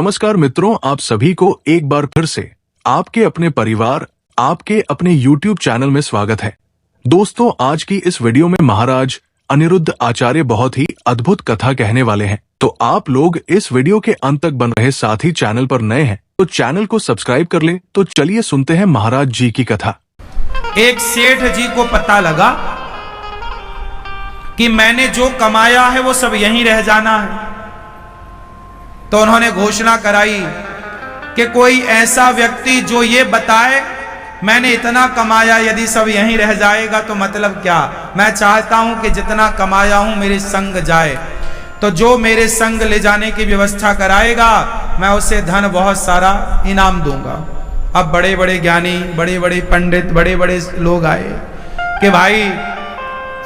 नमस्कार मित्रों, आप सभी को एक बार फिर से आपके अपने परिवार, आपके अपने YouTube चैनल में स्वागत है। दोस्तों, आज की इस वीडियो में महाराज अनिरुद्ध आचार्य बहुत ही अद्भुत कथा कहने वाले हैं। तो आप लोग इस वीडियो के अंत तक बन रहे, साथ ही चैनल पर नए हैं तो चैनल को सब्सक्राइब कर ले। तो चलिए सुनते हैं महाराज जी की कथा। एक सेठ जी को पता लगा कि मैंने जो कमाया है वो सब यहीं रह जाना है, तो उन्होंने घोषणा कराई कि कोई ऐसा व्यक्ति जो ये बताए मैंने इतना कमाया, यदि सब यहीं रह जाएगा तो मतलब क्या। मैं चाहता हूं कि जितना कमाया हूं मेरे संग जाए, तो जो मेरे संग ले जाने की व्यवस्था कराएगा मैं उसे धन बहुत सारा इनाम दूंगा। अब बड़े बड़े ज्ञानी, बड़े बड़े पंडित, बड़े बड़े लोग आए कि भाई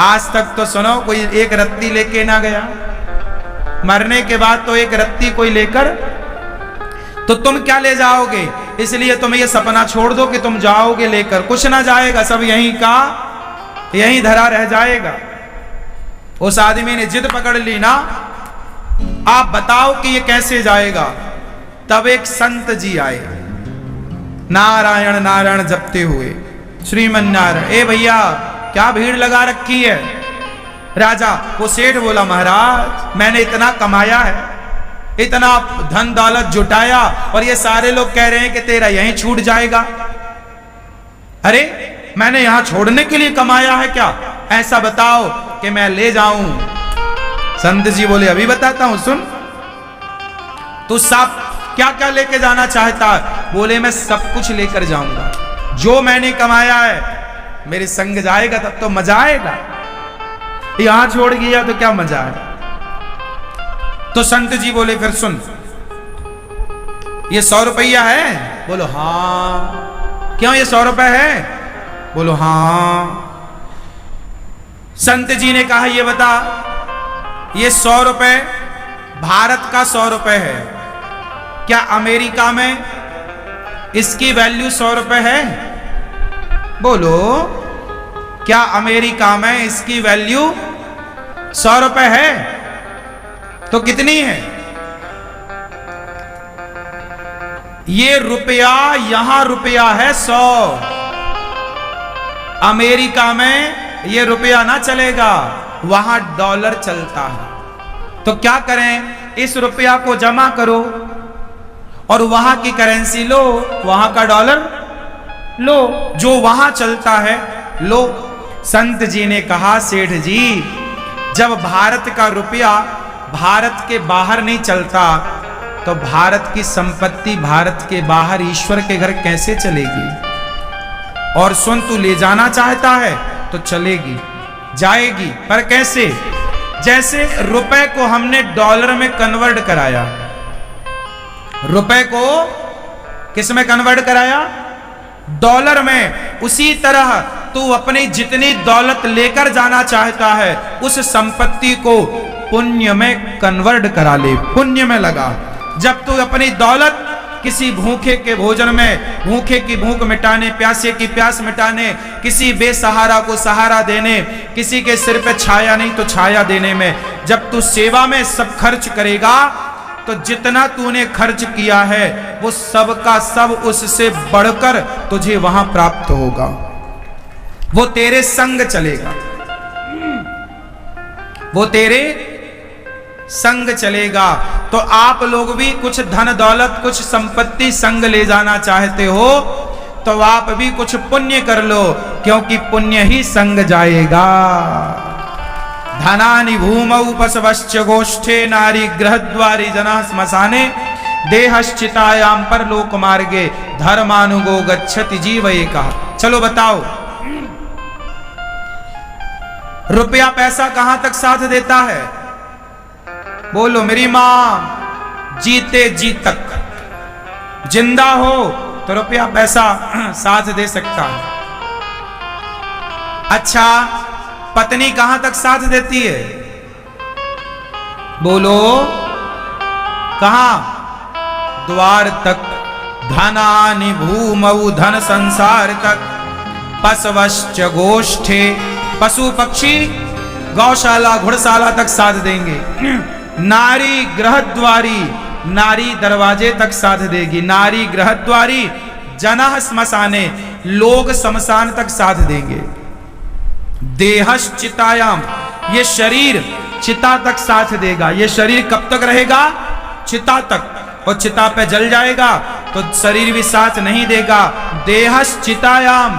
आज तक तो सुनो कोई एक रत्ती लेके ना गया, मरने के बाद तो एक रत्ती कोई लेकर, तो तुम क्या ले जाओगे। इसलिए तुम ये सपना छोड़ दो कि तुम जाओगे लेकर, कुछ ना जाएगा, सब यहीं का यहीं धरा रह जाएगा। उस आदमी ने जिद पकड़ ली ना, आप बताओ कि ये कैसे जाएगा। तब एक संत जी आए, नारायण नारायण जपते हुए, श्रीमन नारायण। ए भैया क्या भीड़ लगा रखी है। राजा वो सेठ बोला, महाराज मैंने इतना कमाया है, इतना धन दौलत जुटाया, और ये सारे लोग कह रहे हैं कि तेरा यहीं छूट जाएगा। अरे मैंने यहां छोड़ने के लिए कमाया है क्या, ऐसा बताओ कि मैं ले जाऊं। संत जी बोले, अभी बताता हूं, सुन। तू सब क्या क्या लेके जाना चाहता है। बोले, मैं सब कुछ लेकर जाऊंगा, जो मैंने कमाया है मेरे संग जाएगा तब तो मजा आएगा, यहां छोड़ गया तो क्या मजा है। तो संत जी बोले, फिर सुन, ये 100 रुपया है। बोलो हाँ। क्यों ये 100 रुपए है। बोलो हाँ। संत जी ने कहा, ये बता, ये 100 रुपए भारत का 100 रुपए है, क्या अमेरिका में इसकी वैल्यू 100 रुपए है। बोलो, क्या अमेरिका में इसकी वैल्यू 100 रुपए है। तो कितनी है। ये रुपया, यहां रुपया है 100, अमेरिका में ये रुपया ना चलेगा, वहां डॉलर चलता है। तो क्या करें, इस रुपया को जमा करो और वहां की करेंसी लो, वहां का डॉलर लो, जो वहां चलता है लो। संत जी ने कहा, सेठ जी जब भारत का रुपया भारत के बाहर नहीं चलता तो भारत की संपत्ति भारत के बाहर ईश्वर के घर कैसे चलेगी। और सुन, तू ले जाना चाहता है तो चलेगी, जाएगी, पर कैसे। जैसे रुपए को हमने डॉलर में कन्वर्ट कराया, रुपए को किस में कन्वर्ट कराया, डॉलर में, उसी तरह तू अपनी जितनी दौलत लेकर जाना चाहता है उस संपत्ति को पुण्य में कन्वर्ट करा ले, पुण्य में लगा। जब तू अपनी दौलत किसी भूखे के भोजन में, भूखे की भूख मिटाने, प्यासे की प्यास मिटाने, किसी बेसहारा को सहारा देने, किसी के सिर पे छाया नहीं तो छाया देने में, जब तू सेवा में सब खर्च करेगा तो जितना तूने खर्च किया है वो सब का सब उससे बढ़कर तुझे वहां प्राप्त होगा, वो तेरे संग चलेगा, वो तेरे संग चलेगा। तो आप लोग भी कुछ धन दौलत, कुछ संपत्ति संग ले जाना चाहते हो तो आप भी कुछ पुण्य कर लो, क्योंकि पुण्य ही संग जाएगा। धनानि भूमौ पशवश्च गोष्ठे नारी गृहद्वारी जना श्मशाने देहश्चितायां पर लोक मार्गे धर्मानुगो गच्छति जीव एका। चलो बताओ, रुपया पैसा कहां तक साथ देता है। बोलो, मेरी मां जीते जी तक, जिंदा हो तो रुपया पैसा साथ दे सकता है। अच्छा, पत्नी कहां तक साथ देती है। बोलो, कहां, द्वार तक। धनानि भूमौ, धन संसार तक। पशवश्च गोष्ठे, पशु पक्षी गौशाला घुड़शाला तक साथ देंगे। नारी गृहद्वारी, नारी दरवाजे तक साध देगी। नारी गृहद्वारी जनः श्मशाने, लोग शमशान तक साध देंगे। देहश्चितायाम, ये शरीर चिता तक साथ देगा। ये शरीर कब तक रहेगा? चिता तक, और चिता पे जल जाएगा तो शरीर भी साथ नहीं देगा। देहश्चितायाम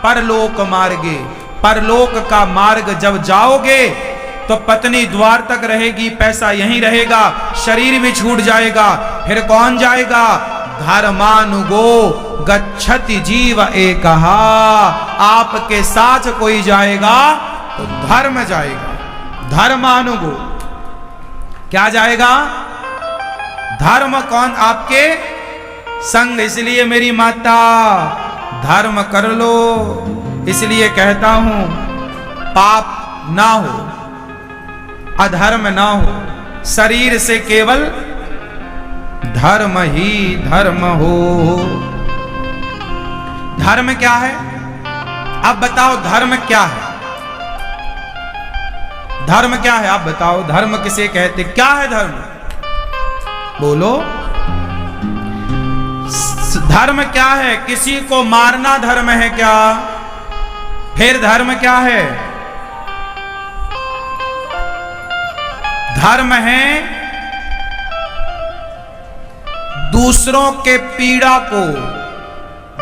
परलोक मार्गे, परलोक का मार्ग जब जाओगे तो पत्नी द्वार तक रहेगी, पैसा यहीं रहेगा, शरीर भी छूट जाएगा। फिर कौन जाएगा? धर्मानुगो गच्छति जीव एकहा, आपके साथ कोई जाएगा तो धर्म जाएगा। धर्मानुगो क्या जाएगा? धर्म कौन? आपके संग। इसलिए मेरी माता धर्म कर लो, इसलिए कहता हूं पाप ना हो, अधर्म ना हो, शरीर से केवल धर्म ही धर्म हो। धर्म क्या है? अब बताओ धर्म क्या है? धर्म क्या है? आप बताओ धर्म किसे कहते? क्या है धर्म? बोलो। धर्म क्या है? किसी को मारना धर्म है क्या? फिर धर्म क्या है? धर्म है दूसरों के पीड़ा को,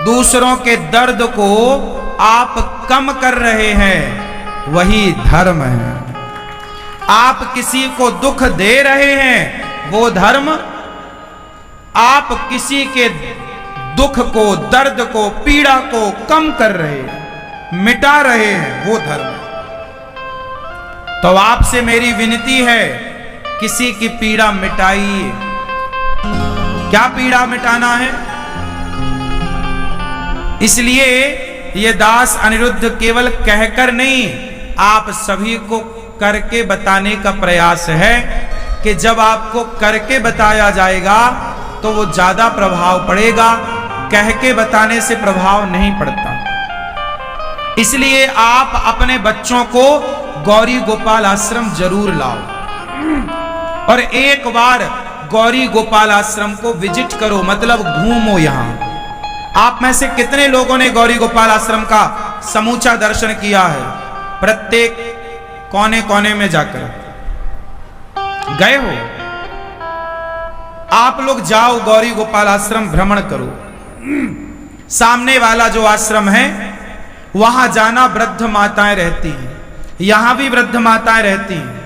दूसरों के दर्द को आप कम कर रहे हैं, वही धर्म है। आप किसी को दुख दे रहे हैं, वो धर्म। आप किसी के दुख को, दर्द को, पीड़ा को कम कर रहे हैं, मिटा रहे हैं, वो धर्म है। तो आपसे मेरी विनती है, किसी की पीड़ा मिटाइए। क्या पीड़ा मिटाना है? इसलिए ये दास अनिरुद्ध केवल कहकर नहीं, आप सभी को करके बताने का प्रयास है कि जब आपको करके बताया जाएगा तो वो ज्यादा प्रभाव पड़ेगा, कह के बताने से प्रभाव नहीं पड़ता। इसलिए आप अपने बच्चों को गौरी गोपाल आश्रम जरूर लाओ और एक बार गौरी गोपाल आश्रम को विजिट करो, मतलब घूमो। यहां आप में से कितने लोगों ने गौरी गोपाल आश्रम का समूचा दर्शन किया है? प्रत्येक कोने कोने में जाकर गए हो? आप लोग जाओ, गौरी गोपाल आश्रम भ्रमण करो। सामने वाला जो आश्रम है वहां जाना, वृद्ध माताएं रहती हैं। यहां भी वृद्ध माताएं रहती हैं,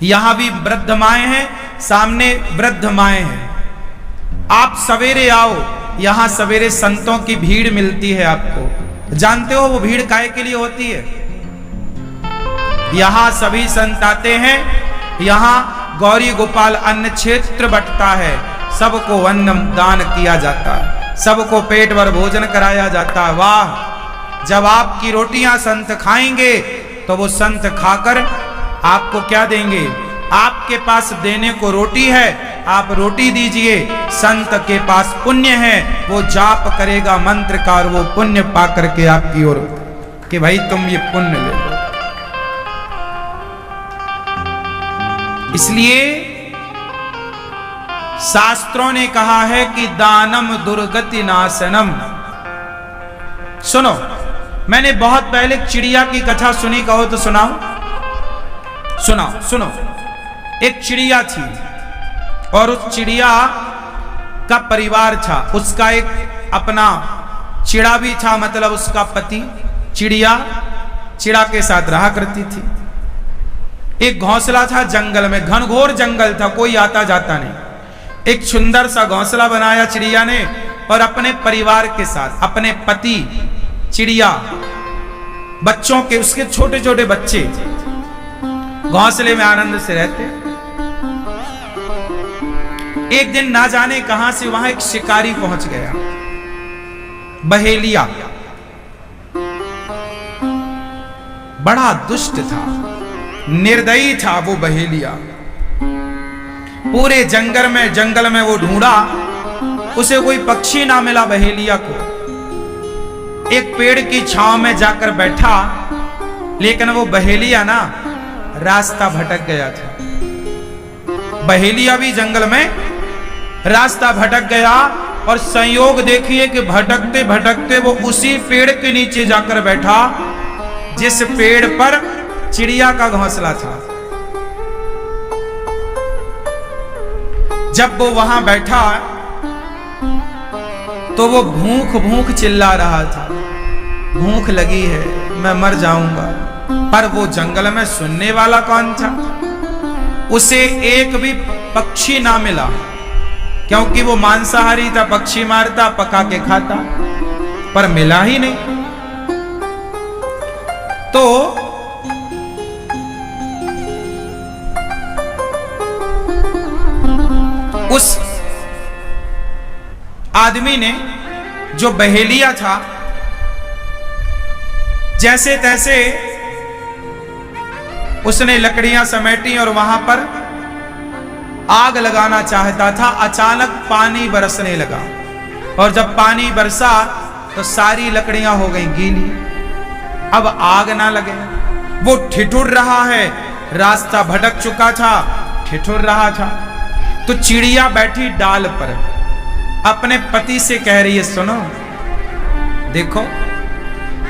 यहां भी वृद्ध माएं हैं, सामने वृद्ध माएं हैं। आप सवेरे आओ, यहां सवेरे संतों की भीड़ मिलती है आपको। जानते हो वो भीड़ काहे के लिए होती है? यहां सभी संत आते हैं, यहां गौरी गोपाल अन्न क्षेत्र बंटता है, सबको अन्न दान किया जाता है, सबको पेट भर भोजन कराया जाता है। वाह! जब आपकी रोटियां संत खाएंगे तो वो संत खाकर आपको क्या देंगे? आपके पास देने को रोटी है, आप रोटी दीजिए। संत के पास पुण्य है, वो जाप करेगा मंत्र का और वो पुण्य पा करके आपकी ओर कि भाई तुम ये पुण्य ले लो। इसलिए शास्त्रों ने कहा है कि दानम दुर्गति नाशनम। सुनो, मैंने बहुत पहले चिड़िया की कथा सुनी, कहो तो सुनाओ। सुनाओ, सुनो। एक चिड़िया थी और उस चिड़िया का परिवार था, उसका एक अपना चिड़ा भी था, मतलब उसका पति। चिड़िया चिड़ा के साथ रहा करती थी। एक घोंसला था जंगल में, घनघोर जंगल था, कोई आता जाता नहीं। एक सुंदर सा घोंसला बनाया चिड़िया ने और अपने परिवार के साथ, अपने पति, चिड़िया, बच्चों के, उसके छोटे छोटे बच्चे घोंसले में आनंद से रहते। एक दिन ना जाने कहां से वहां एक शिकारी पहुंच गया, बहेलिया। बड़ा दुष्ट था, निर्दयी था वो बहेलिया। पूरे जंगल में वो ढूंढा, उसे कोई पक्षी ना मिला बहेलिया को। एक पेड़ की छांव में जाकर बैठा, लेकिन वो बहेलिया ना रास्ता भटक गया था। बहेलिया भी जंगल में रास्ता भटक गया और संयोग देखिए कि भटकते भटकते वो उसी पेड़ के नीचे जाकर बैठा जिस पेड़ पर चिड़िया का घोंसला था। जब वो वहां बैठा तो वो भूख भूख चिल्ला रहा था, भूख लगी है, मैं मर जाऊंगा। पर वो जंगल में सुनने वाला कौन था? उसे एक भी पक्षी ना मिला, क्योंकि वो मांसाहारी था, पक्षी मारता, पका के खाता, पर मिला ही नहीं। तो उस आदमी ने, जो बहेलिया था, जैसे तैसे उसने लकड़ियां समेटी और वहां पर आग लगाना चाहता था। अचानक पानी बरसने लगा और जब पानी बरसा तो सारी लकड़ियां हो गई गीली। अब आग ना लगे, वो ठिठुर रहा है, रास्ता भटक चुका था, ठिठुर रहा था। तो चिड़िया बैठी डाल पर अपने पति से कह रही है, सुनो देखो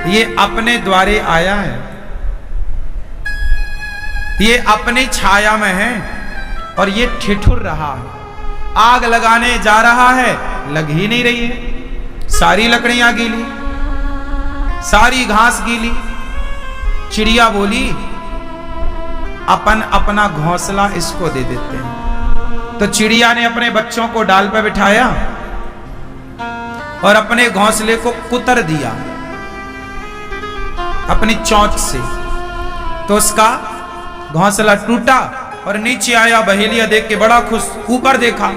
ये अपने द्वारे आया है, ये अपनी छाया में है और ये ठिठुर रहा है, आग लगाने जा रहा है, लग ही नहीं रही है, सारी लकड़ियां गीली, सारी घास गीली। चिड़िया बोली, अपन अपना घोंसला इसको दे देते हैं। तो चिड़िया ने अपने बच्चों को डाल पर बिठाया और अपने घोंसले को कुतर दिया अपनी चोंच से, तो उसका घोंसला टूटा और नीचे आया। बहेलिया देख के बड़ा खुश, ऊपर देखा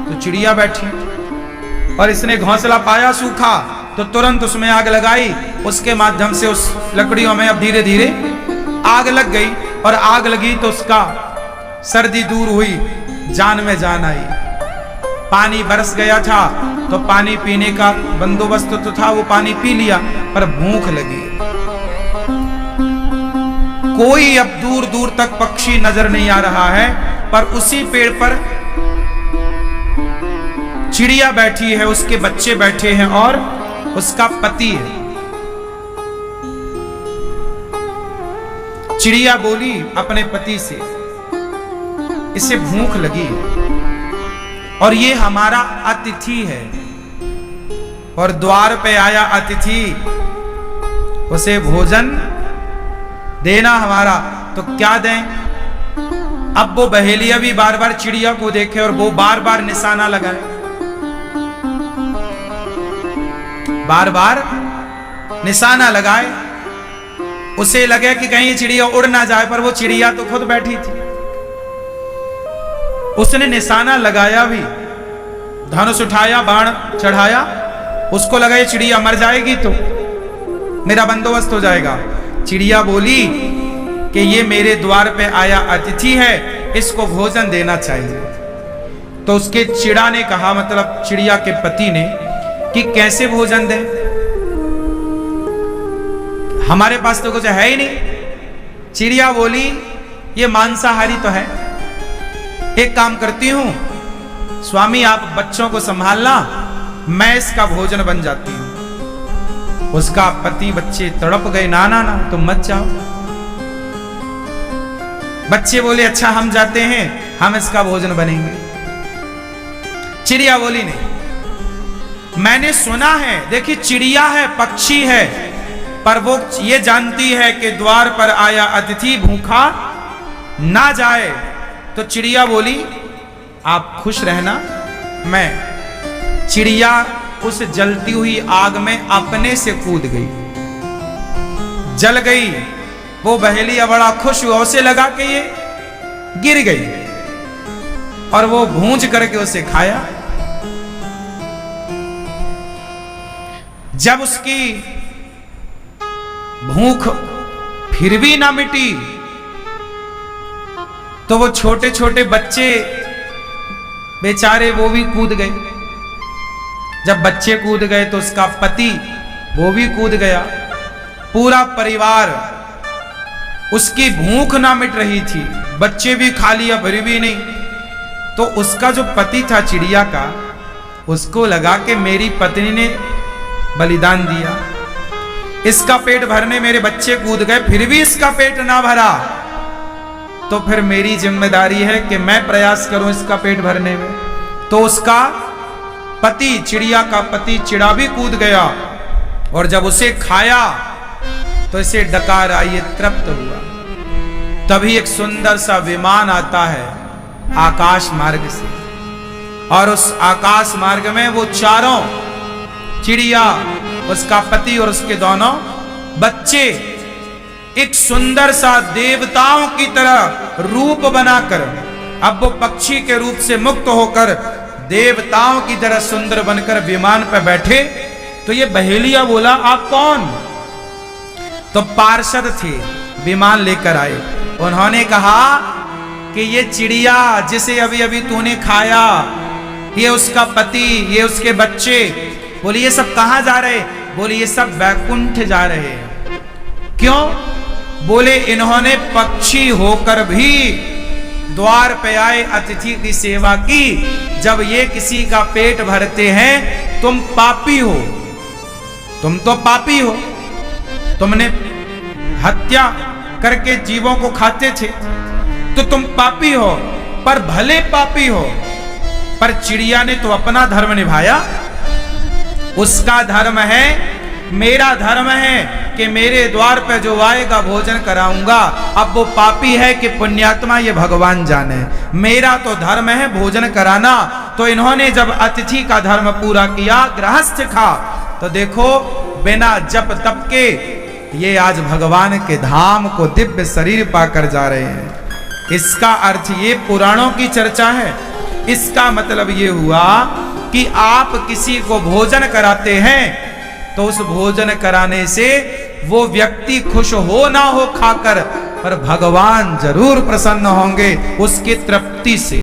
तो चिड़िया बैठी और इसने घोंसला पाया सूखा, तो तुरंत उसमें आग लगाई। उसके माध्यम से उस लकड़ियों में अब धीरे धीरे आग लग गई और आग लगी तो उसका सर्दी दूर हुई, जान में जान आई। पानी बरस गया था तो पानी पीने का बंदोबस्त तो था, वो पानी पी लिया, पर भूख लगी। कोई अब दूर दूर तक पक्षी नजर नहीं आ रहा है, पर उसी पेड़ पर चिड़िया बैठी है, उसके बच्चे बैठे हैं और उसका पति है। चिड़िया बोली अपने पति से, इसे भूख लगी और ये हमारा अतिथि है और द्वार पे आया अतिथि, उसे भोजन देना हमारा, तो क्या दें? अब वो बहेलिया भी बार बार चिड़िया को देखे और वो बार बार निशाना लगाए, बार बार निशाना लगाए। उसे लगे कि कहीं चिड़िया उड़ ना जाए, पर वो चिड़िया तो खुद बैठी थी। उसने निशाना लगाया भी, धनुष उठाया, बाण चढ़ाया, उसको लगा ये चिड़िया मर जाएगी तो मेरा बंदोबस्त हो जाएगा। चिड़िया बोली कि ये मेरे द्वार पे आया अतिथि है, इसको भोजन देना चाहिए। तो उसके चिड़ा ने कहा, मतलब चिड़िया के पति ने, कि कैसे भोजन दें, हमारे पास तो कुछ है ही नहीं। चिड़िया बोली ये मांसाहारी तो है, एक काम करती हूं स्वामी, आप बच्चों को संभालना, मैं इसका भोजन बन जाती हूं। उसका पति बच्चे तड़प गए, ना ना ना तुम मत जाओ। बच्चे बोले अच्छा हम जाते हैं, हम इसका भोजन बनेंगे। चिड़िया बोली नहीं, मैंने सुना है, देखिए चिड़िया है, पक्षी है, पर वो ये जानती है कि द्वार पर आया अतिथि भूखा ना जाए। तो चिड़िया बोली आप खुश रहना, मैं। चिड़िया उस जलती हुई आग में अपने से कूद गई, जल गई। वो बहेलिया बड़ा खुश हुआ, उसे लगा कि ये गिर गई और वो भूंज करके उसे खाया। जब उसकी भूख फिर भी ना मिटी तो वो छोटे छोटे बच्चे बेचारे वो भी कूद गए। जब बच्चे कूद गए तो उसका पति वो भी कूद गया। पूरा परिवार, उसकी भूख ना मिट रही थी, बच्चे भी खा लिया फिर भी नहीं, तो उसका जो पति था चिड़िया का, उसको लगा कि मेरी पत्नी ने बलिदान दिया, इसका पेट भरने मेरे बच्चे कूद गए, फिर भी इसका पेट ना भरा, तो फिर मेरी जिम्मेदारी है कि मैं प्रयास करूं इसका पेट भरने में। तो उसका पति, चिड़िया का पति चिड़ा भी कूद गया, और जब उसे खाया तो इसे डकार आई, ये तृप्त हुआ। तभी एक सुंदर सा विमान आता है आकाश मार्ग से, और उस आकाश मार्ग में वो चारों, चिड़िया, उसका पति और उसके दोनों बच्चे, एक सुंदर सा देवताओं की तरह रूप बनाकर, अब वो पक्षी के रूप से मुक्त होकर देवताओं की तरह सुंदर बनकर विमान पर बैठे। तो ये बहेलिया बोला, आप कौन? तो पार्षद थे, विमान लेकर आए। उन्होंने कहा कि ये चिड़िया जिसे अभी अभी तूने खाया, ये उसका पति, ये उसके बच्चे। बोले ये सब कहां जा रहे? बोले ये सब वैकुंठ जा रहे हैं। क्यों? बोले इन्होंने पक्षी होकर भी द्वार पे आए, अतिथि की सेवा की। जब ये किसी का पेट भरते हैं, तुम पापी हो, तुम तो पापी हो, तुमने हत्या करके जीवों को खाते थे, तो तुम पापी हो, पर भले पापी हो। पर चिड़िया ने तो अपना धर्म निभाया, उसका धर्म है, मेरा धर्म है कि मेरे द्वार पे जो आएगा भोजन कराऊंगा। अब वो पापी है कि पुण्यात्मा, ये भगवान जाने। मेरा तो धर्म है भोजन कराना। तो इन्होंने जब अतिथि का धर्म पूरा किया, गृहस्थ खा, तो देखो बिना जप तप के ये आज भगवान के धाम को दिव्य शरीर पाकर जा रहे हैं। इसका अर्थ ये पुराणों की चर्चा है। इसका मतलब ये हुआ कि आप किसी को भोजन कराते हैं, तो उस भोजन कराने से वो व्यक्ति खुश हो ना हो खाकर, पर भगवान जरूर प्रसन्न होंगे उसकी तृप्ति से।